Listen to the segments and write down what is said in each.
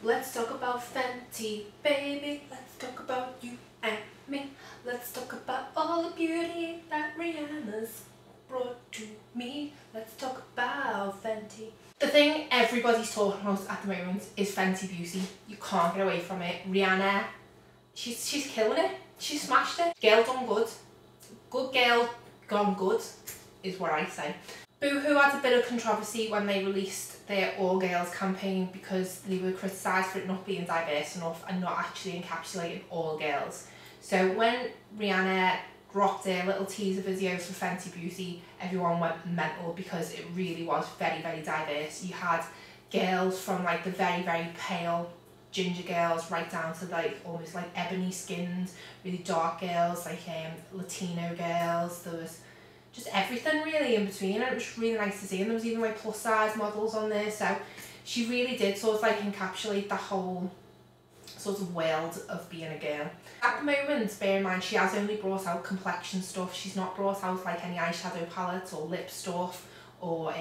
Let's talk about Fenty, baby. Let's talk about you and me. Let's talk about all the beauty that Rihanna's brought to me. Let's talk about Fenty. The thing everybody's talking about at the moment is Fenty Beauty. You can't get away from it. Rihanna, she's killing it. She smashed it. Girl done good. Good girl gone good is what I say. Boohoo had a bit of controversy when they released their all girls campaign because they were criticised for it not being diverse enough and not actually encapsulating all girls. So when Rihanna dropped a little teaser video for Fenty Beauty, everyone went mental because it really was very, very diverse. You had girls from like the very, very pale ginger girls right down to like almost like ebony skinned, really dark girls, like Latino girls. There was just everything really in between, and it was really nice to see. And there was even like plus size models on there, so she really did sort of like encapsulate the whole sort of world of being a girl. At the moment, bear in mind, she has only brought out complexion stuff. She's not brought out like any eyeshadow palettes or lip stuff or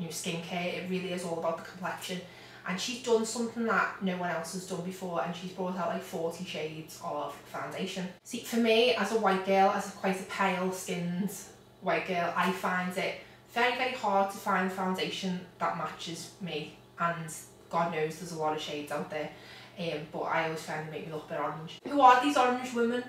skincare. It really is all about the complexion. And she's done something that no one else has done before, and she's brought out like 40 shades of foundation. See, for me, as a white girl, as quite a pale skinned white girl, I find it very, very hard to find foundation that matches me, and God knows there's a lot of shades out there, but I always find they make me look a bit orange. Who are these orange women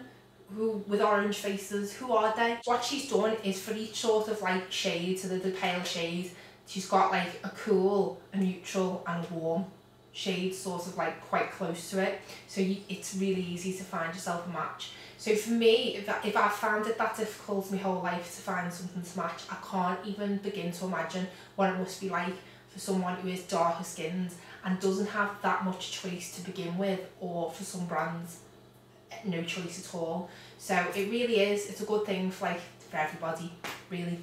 with orange faces? Who are they? What she's done is for each sort of like shade, so the pale shade, she's got like a cool, a neutral and a warm shade sort of like quite close to it, so it's really easy to find yourself a match. So for me, if I've found it that difficult my whole life to find something to match, I can't even begin to imagine what it must be like for someone who is darker skinned and doesn't have that much choice to begin with, or for some brands, no choice at all. So it really is, it's a good thing for everybody, really.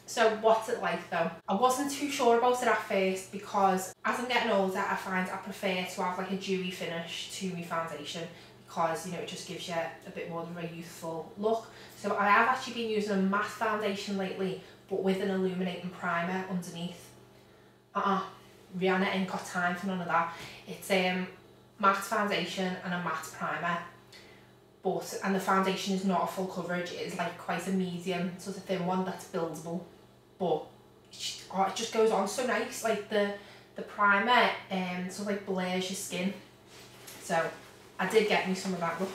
So what's it like though? I wasn't too sure about it at first because as I'm getting older, I find I prefer to have like a dewy finish to my foundation, because it just gives you a bit more of a youthful look. So I have actually been using a matte foundation lately, but with an illuminating primer underneath. Rihanna ain't got time for none of that. It's matte foundation and a matte primer, and the foundation is not a full coverage. It is like quite a medium sort of thin one that's buildable, but it just goes on so nice. Like the primer sort of like blurs your skin. So I did get me some of that. Look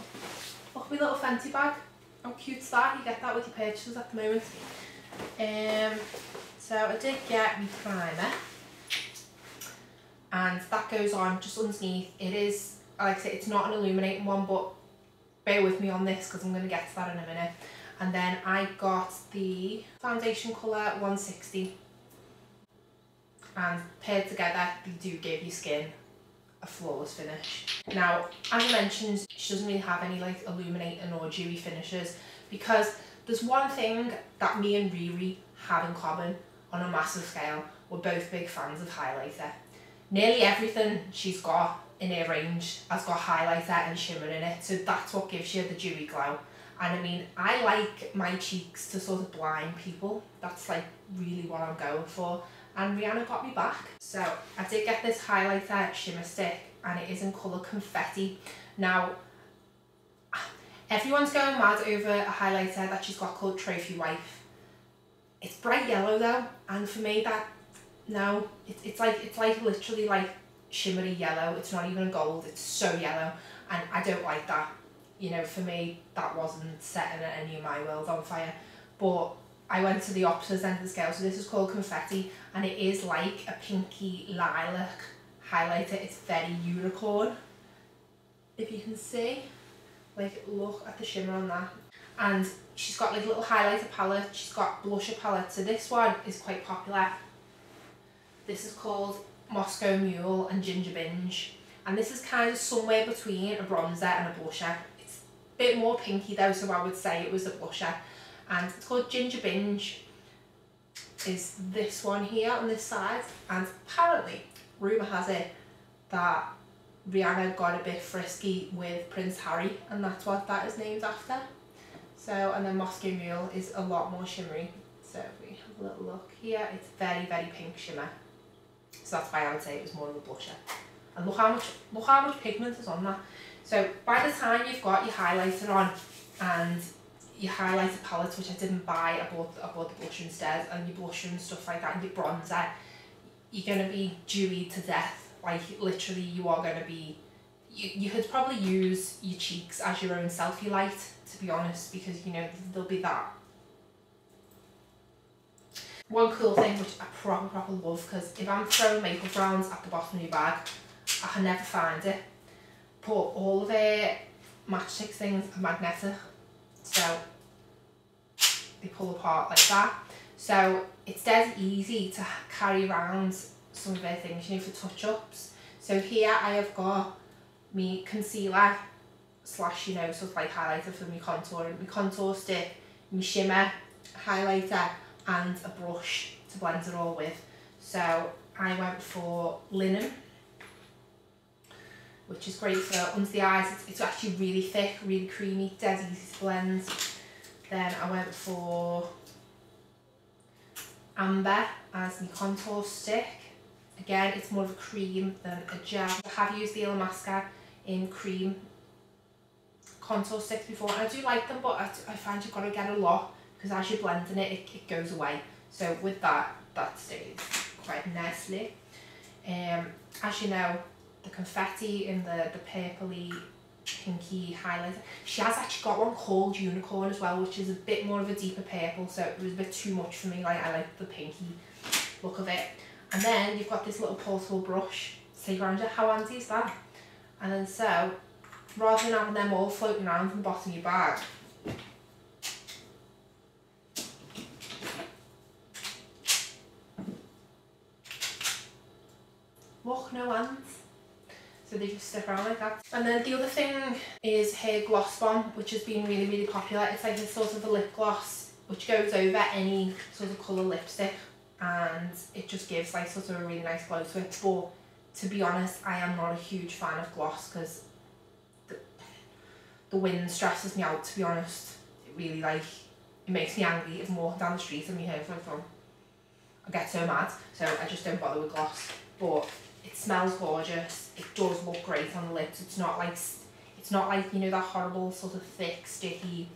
my little Fenty bag. How cute's that? You get that with your purchases at the moment. So I did get my primer, and that goes on just underneath. It is, like I say, it's not an illuminating one, but bear with me on this because I'm going to get to that in a minute. And then I got the foundation colour 160, and paired together they do give your skin a flawless finish. Now, as I mentioned, she doesn't really have any like illuminating or dewy finishes, because there's one thing that me and Riri have in common on a massive scale. We're both big fans of highlighter. Nearly everything she's got in her range has got highlighter and shimmer in it, so that's what gives you the dewy glow. And I mean, I like my cheeks to sort of blind people. That's like really what I'm going for. And Rihanna got me back. So I did get this highlighter shimmer stick, and it is in colour Confetti. Now, everyone's going mad over a highlighter that she's got called Trophy Wife. It's bright yellow though, and for me it's like literally like shimmery yellow. It's not even gold, it's so yellow, and I don't like that. For me, that wasn't setting any of my world on fire. But I went to the opposite end of the scale. So this is called Confetti, and it is like a pinky lilac highlighter. It's very unicorn, if you can see. Like, look at the shimmer on that. And she's got like a little highlighter palette. She's got blusher palette. So this one is quite popular. This is called Moscow Mule and Ginger Binge. And this is kind of somewhere between a bronzer and a blusher. It's a bit more pinky though, so I would say it was a blusher. And it's called Ginger Binge. Is this one here on this side. And apparently, rumour has it that Rihanna got a bit frisky with Prince Harry, and that's what that is named after. So, and then Moscow Mule is a lot more shimmery. So if we have a little look here, it's very, very pink shimmer. So that's why I would say it was more of a blusher. And look how much pigment is on that. So by the time you've got your highlighter on and your highlighter palette, which I didn't buy, I bought the blush instead, and your blusher and stuff like that, and your bronzer, you're going to be dewy to death. Like literally you are going to be, you could probably use your cheeks as your own selfie light, to be honest, because you know there'll be that. One cool thing which I proper love, because if I'm throwing makeup rounds at the bottom of your bag, I can never find it, but all of the matchstick things are magnetic, so they pull apart like that. So it's dead easy to carry around some of their things, you know, for touch-ups. So here I have got me concealer slash, you know, sort of like highlighter for my contour stick, my shimmer highlighter, and a brush to blend it all with. So I went for Linen, which is great for under the eyes. It's actually really thick, really creamy, dead easy to blend. Then I went for Amber as my contour stick. Again, it's more of a cream than a gel. I have used the Illamasqua in cream contour sticks before, and I do like them, but I find you've got to get a lot, because as you're blending it, it goes away. So with that stays quite nicely. As you know, the confetti in the purpley pinky highlighter, she has actually got one called Unicorn as well, which is a bit more of a deeper purple, so it was a bit too much for me. Like, I like the pinky look of it. And then you've got this little portable brush. So you're under, how handy is that? And then so, rather than having them all floating around from the bottom of your bag, look, no hands. So they just stick around like that. And then the other thing is her Gloss Bomb, which has been really popular. It's like a sort of a lip gloss which goes over any sort of colour lipstick, and it just gives like sort of a really nice glow to it. But to be honest, I am not a huge fan of gloss, because the wind stresses me out, to be honest. It really, like, it makes me angry if I'm walking down the street and my hair's like from. I get so mad, so I just don't bother with gloss. But it smells gorgeous, it does look great on the lips. It's not like, you know, that horrible sort of thick, sticky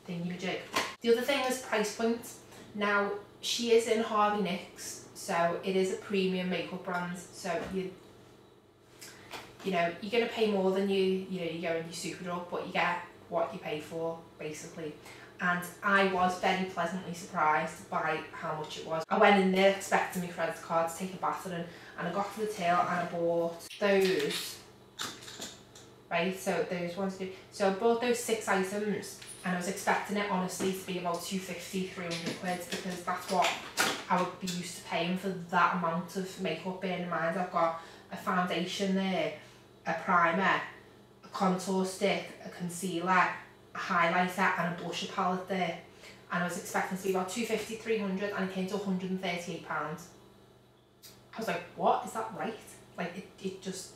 thingy-majig. The other thing is price point. Now, she is in Harvey Nicks, so it is a premium makeup brand, so you know, you're going to pay more than you go in your Superdrug, but you get what you pay for, basically. And I was very pleasantly surprised by how much it was. I went in there expecting my credit card to take a battering, and I got to the till and I bought those, right, so those ones do. So I bought those 6 items, and I was expecting it honestly to be about 250, 300 quid, because that's what I would be used to paying for that amount of makeup. Bearing in mind I've got a foundation there, a primer, a contour stick, a concealer, a highlighter and a blusher palette there, and I was expecting to be about 250, 300, and it came to £138. I was like, what, is that right? Like, it just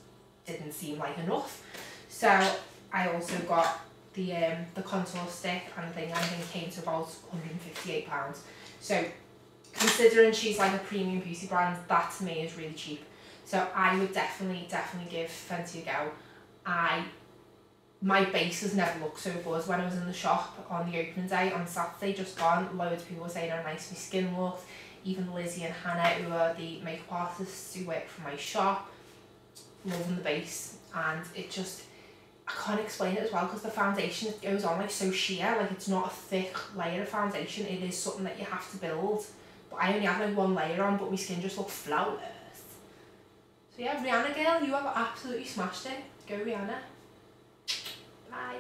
didn't seem like enough. So I also got the contour stick and thing, and I think it came to about £158. So considering she's like a premium beauty brand, that to me is really cheap. So I would definitely give Fenty a go. My base has never looked so good. When I was in the shop on the opening day on Saturday just gone, loads of people were saying how nice my skin looked. Even Lizzie and Hannah, who are the makeup artists who work for my shop, loving the base. And it just, I can't explain it as well, because the foundation, it goes on like so sheer, like it's not a thick layer of foundation, it is something that you have to build. But I only had like one layer on, but my skin just looked flawless. So yeah, Rihanna girl, you have absolutely smashed it. Go Rihanna. Bye.